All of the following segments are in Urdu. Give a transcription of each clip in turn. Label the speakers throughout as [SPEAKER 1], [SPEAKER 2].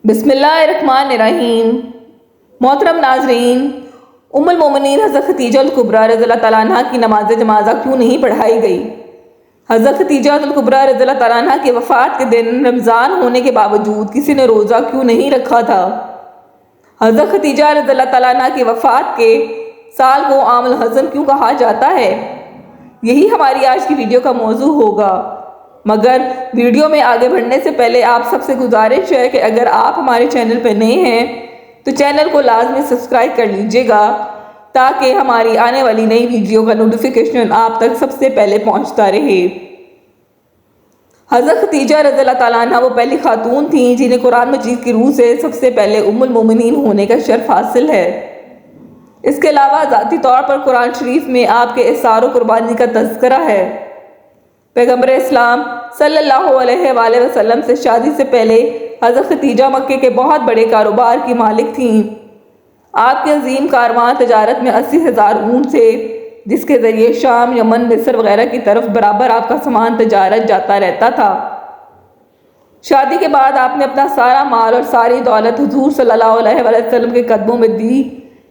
[SPEAKER 1] بسم اللہ الرحمن الرحیم۔ محترم ناظرین، ام المومنین حضرت خدیجہ الکبریٰ رضی اللہ تعالیٰ عنہ کی نماز جنازہ کیوں نہیں پڑھائی گئی؟ حضرت خدیجہ الکبریٰ رضی اللہ تعالیٰ عنہ کے وفات کے دن رمضان ہونے کے باوجود کسی نے روزہ کیوں نہیں رکھا تھا؟ حضرت خدیجہ رضی اللہ تعالیٰ عنہ کی وفات کے سال کو عام الحزن کیوں کہا جاتا ہے؟ یہی ہماری آج کی ویڈیو کا موضوع ہوگا۔ مگر ویڈیو میں آگے بڑھنے سے پہلے آپ سب سے گزارش ہے کہ اگر آپ ہمارے چینل پہ نئے ہیں تو چینل کو لازمی سبسکرائب کر لیجئے گا تاکہ ہماری آنے والی نئی ویڈیو کا نوٹیفیکیشن آپ تک سب سے پہلے پہنچتا رہے۔ حضرت خدیجہ رضی اللہ تعالیٰ عنہ وہ پہلی خاتون تھیں جنہیں قرآن مجید کی روح سے سب سے پہلے ام المومنین ہونے کا شرف حاصل ہے۔ اس کے علاوہ ذاتی طور پر قرآن شریف میں آپ کے احسار و قربانی کا تذکرہ ہے۔ پیغمبر اسلام صلی اللہ علیہ وآلہ وسلم سے شادی سے پہلے حضرت خدیجہ مکے کے بہت بڑے کاروبار کی مالک تھیں۔ آپ کے عظیم کارواں تجارت میں 80,000 اونٹ تھے جس کے ذریعے شام، یمن، مصر وغیرہ کی طرف برابر آپ کا سامان تجارت جاتا رہتا تھا۔ شادی کے بعد آپ نے اپنا سارا مال اور ساری دولت حضور صلی اللہ علیہ وآلہ وسلم کے قدموں میں دی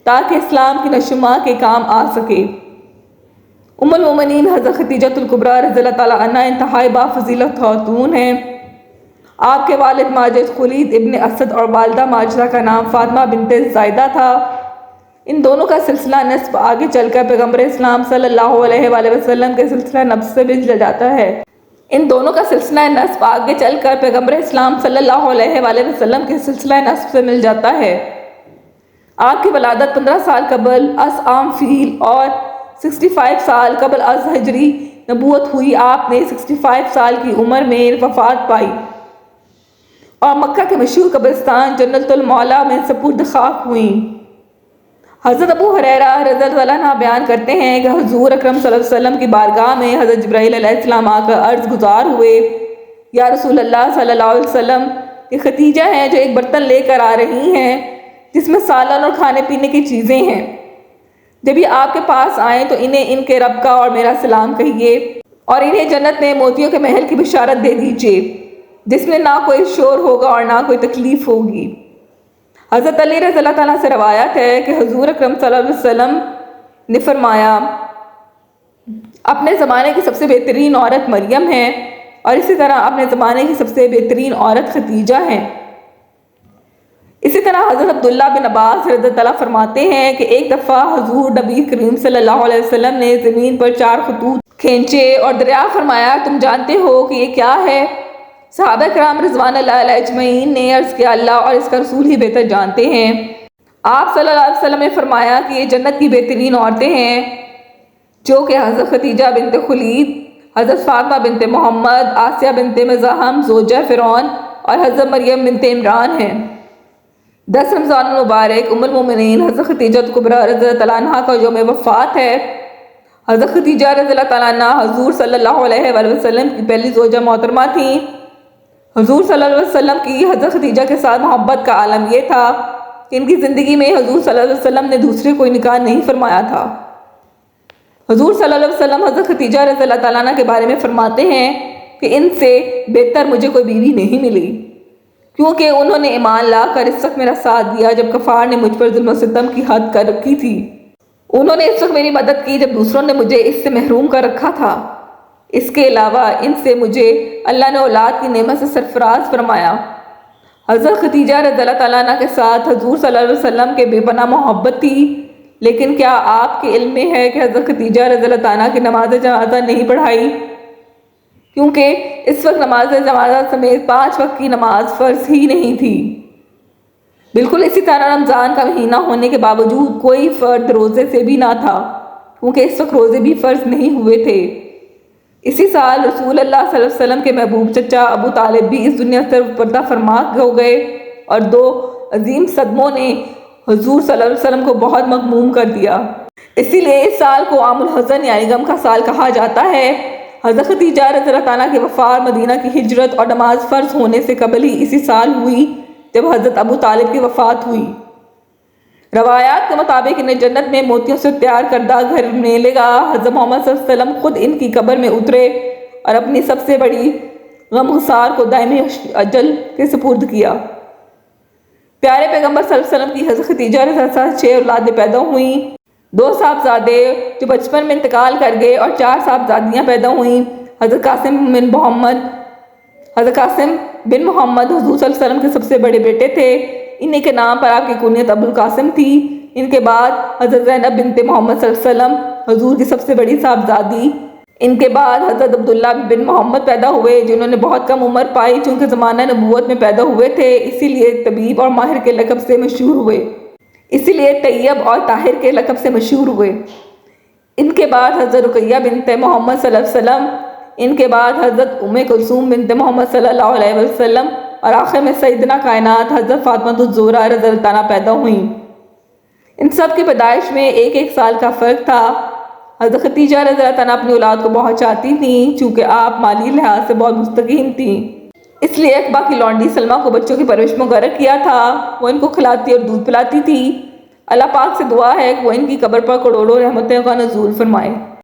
[SPEAKER 1] تاکہ اسلام کی نشوونما کے کام آ سکے۔ ام المومنین حضرت خدیجہ الکبریٰ رضی اللہ تعالیٰ عنہ انتہائی بافضیلت خاتون ہیں۔ آپ کے والد ماجد خلید ابن اسد اور والدہ ماجدہ کا نام فاطمہ بنت زائدہ تھا۔ ان دونوں کا سلسلہ نسب آگے چل کر پیغمبر اسلام صلی اللہ علیہ وآلہ وسلم کے سلسلہ نسب سے مل جاتا ہے۔ ان دونوں کا سلسلہ نسب آگے چل کر پیغمبر اسلام صلی اللہ علیہ وآلہ وسلم کے سلسلہ نسب سے مل جاتا ہے۔ آپ کی ولادت 15 سال قبل از عام فیل اور 65 سال قبل از ہجری نبوت ہوئی۔ آپ نے 65 سال کی عمر میں وفات پائی اور مکہ کے مشہور قبرستان جنت المعلا میں سپرد خاک ہوئیں۔ حضرت ابو ہریرہ رضی اللہ عنہ بیان کرتے ہیں کہ حضور اکرم صلی اللہ علیہ وسلم کی بارگاہ میں حضرت جبرائیل علیہ السلام آ کر عرض گزار ہوئے، یا رسول اللہ صلی اللہ علیہ وسلم، یہ خدیجہ ہیں جو ایک برتن لے کر آ رہی ہیں جس میں سالن اور کھانے پینے کی چیزیں ہیں۔ جب یہ آپ کے پاس آئیں تو انہیں ان کے رب کا اور میرا سلام کہیے اور انہیں جنت میں موتیوں کے محل کی بشارت دے دیجیے جس میں نہ کوئی شور ہوگا اور نہ کوئی تکلیف ہوگی۔ حضرت علی رضی اللہ تعالیٰ سے روایت ہے کہ حضور اکرم صلی اللہ علیہ وسلم نے فرمایا، اپنے زمانے کی سب سے بہترین عورت مریم ہے اور اسی طرح اپنے زمانے کی سب سے بہترین عورت خدیجہ ہیں۔ اسی طرح حضرت عبداللہ بن عباس رضی اللہ عنہ فرماتے ہیں کہ ایک دفعہ حضور نبی کریم صلی اللہ علیہ وسلم نے زمین پر 4 خطوط کھینچے اور دریافت فرمایا، تم جانتے ہو کہ یہ کیا ہے؟ صحابہ کرام رضوان اللہ علیہ اجمعین نے عرض کیا، اللہ اور اس کا رسول ہی بہتر جانتے ہیں۔ آپ صلی اللہ علیہ وسلم نے فرمایا کہ یہ جنت کی بہترین عورتیں ہیں جو کہ حضرت خدیجہ بنت خلید، حضرت فاطمہ بنت محمد، آسیہ بنت مزاحم زوجہ فرعون اور حضرت مریم بنت عمران ہیں۔ 10 رمضان المبارک ام المومنین حضرت خدیجہ الکبریٰ رضی اللہ تعالیٰ عنہ کا یوم وفات ہے۔ حضرت خدیجہ رضی اللہ تعالیٰ عنہ حضور صلی اللہ علیہ وآلہ وسلم کی پہلی زوجہ محترمہ تھیں۔ حضور صلی اللہ علیہ وسلم کی حضرت خدیجہ کے ساتھ محبت کا عالم یہ تھا کہ ان کی زندگی میں حضور صلی اللہ علیہ وسلم نے دوسرے کوئی نکاح نہیں فرمایا تھا۔ حضور صلی اللہ علیہ وسلم حضرت خدیجہ رضی اللہ تعالیٰ عنہ کے بارے میں فرماتے ہیں کہ ان سے بہتر مجھے کوئی بیوی نہیں ملی، کیونکہ انہوں نے ایمان لا کر اس وقت میرا ساتھ دیا جب کفار نے مجھ پر ظلم و ستم کی حد کر رکھی تھی۔ انہوں نے اس وقت میری مدد کی جب دوسروں نے مجھے اس سے محروم کر رکھا تھا۔ اس کے علاوہ ان سے مجھے اللہ نے اولاد کی نعمت سے سرفراز فرمایا۔ حضرت خدیجہ رضی اللہ تعالیٰ عنہ کے ساتھ حضور صلی اللہ علیہ وسلم کے بے پناہ محبت تھی، لیکن کیا آپ کے علم میں ہے کہ حضرت خدیجہ رضی اللہ تعالیٰ کی نماز جنازہ نہیں پڑھائی؟ کیونکہ اس وقت نماز جنازہ سمیت 5 وقت کی نماز فرض ہی نہیں تھی۔ بالکل اسی طرح رمضان کا مہینہ ہونے کے باوجود کوئی فرد روزے سے بھی نہ تھا، کیونکہ اس وقت روزے بھی فرض نہیں ہوئے تھے۔ اسی سال رسول اللہ صلی اللہ علیہ وسلم کے محبوب چچا ابو طالب بھی اس دنیا سے پردہ فرما ہو گئے اور 2 عظیم صدموں نے حضور صلی اللہ علیہ وسلم کو بہت مغموم کر دیا۔ اسی لیے اس سال کو عام الحزن یعنی غم کا سال کہا جاتا ہے۔ حضرت خدیجہ رضی اللہ تعالیٰ کی وفات مدینہ کی ہجرت اور نماز فرض ہونے سے قبل ہی اسی سال ہوئی جب حضرت ابو طالب کی وفات ہوئی۔ روایات کے مطابق انہیں جنت میں موتیوں سے تیار کردہ گھر ملے گا۔ حضرت محمد صلی اللہ علیہ وسلم خود ان کی قبر میں اترے اور اپنی سب سے بڑی غم گسار کو دائمی اجل کے سپرد کیا۔ پیارے پیغمبر صلی اللہ علیہ وسلم کی حضرت خدیجہ رضی اللہ عنہا 6 اولادیں پیدا ہوئیں، 2 صاحبزادے جو بچپن میں انتقال کر گئے اور 4 صاحبزادیاں پیدا ہوئیں۔ حضرت قاسم بن محمد حضور صلی اللہ علیہ وسلم کے سب سے بڑے بیٹے تھے۔ انہی کے نام پر آپ کی کنیت ابو القاسم تھی۔ ان کے بعد حضرت زینب بنت محمد صلی اللہ علیہ وسلم حضور کی سب سے بڑی صاحبزادی۔ ان کے بعد حضرت عبداللہ بن محمد پیدا ہوئے جنہوں نے بہت کم عمر پائی، چونکہ زمانہ نبوت میں پیدا ہوئے تھے، اسی لیے طبیب اور ماہر کے لقب سے مشہور ہوئے، اسی لیے طیب اور طاہر کے لقب سے مشہور ہوئے۔ ان کے بعد حضرت رقیہ بنت محمد صلی اللہ علیہ وسلم، ان کے بعد حضرت ام کلثوم بنت محمد صلی اللہ علیہ وسلم، اور آخر میں سیدنا کائنات حضرت فاطمہ الزہرا رضی اللہ عنہا پیدا ہوئیں۔ ان سب کی پیدائش میں 1 سال کا فرق تھا۔ حضرت خدیجہ رضی اللہ عنہا اپنی اولاد کو بہت چاہتی تھیں، چونکہ آپ مالی لحاظ سے بہت مستقیم تھیں، اس لیے اقبا کی لونڈی سلمہ کو بچوں کی پرورش میں مقرر کیا تھا۔ وہ ان کو کھلاتی اور دودھ پلاتی تھی۔ اللہ پاک سے دعا ہے کہ وہ ان کی قبر پر کروڑوں رحمتوں کا نزول فرمائے۔